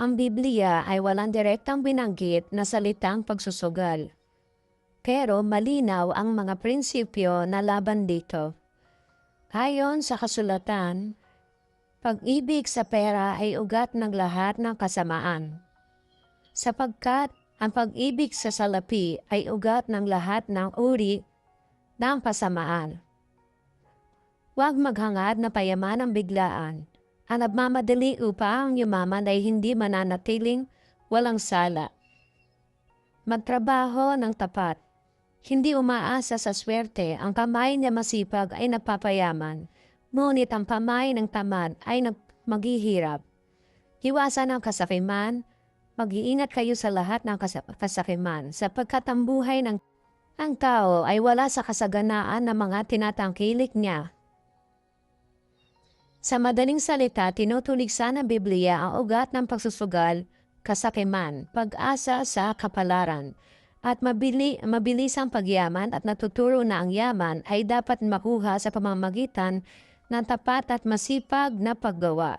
Ang Biblia ay walang direktang binanggit na salitang pagsusugal. Pero malinaw ang mga prinsipyo na laban dito. Ayon sa kasulatan, pag-ibig sa pera ay ugat ng lahat ng kasamaan. Sapagkat ang pag-ibig sa salapi ay ugat ng lahat ng uri ng kasamaan. Huwag maghangad na payaman ang biglaan. Ang nagmamadali upang yumaman ay hindi mananatiling walang sala. Magtrabaho ng tapat. Hindi umaasa sa swerte, ang kamay na masipag ay napapayaman, ngunit ang kamay ng tamad ay maghihirap. Iwasan ang kasakiman, mag-iingat kayo sa lahat ng kasakiman, sapagkat ang buhay ng ang tao ay wala sa kasaganaan ng mga tinatangkilik niya. Sa madaling salita, tinutuligsa ng Biblia ang ugat ng pagsusugal, kasakiman, pag-asa sa kapalaran, at mabilisang pagyaman at natuturo na ang yaman ay dapat makuha sa pamamagitan ng tapat at masipag na paggawa.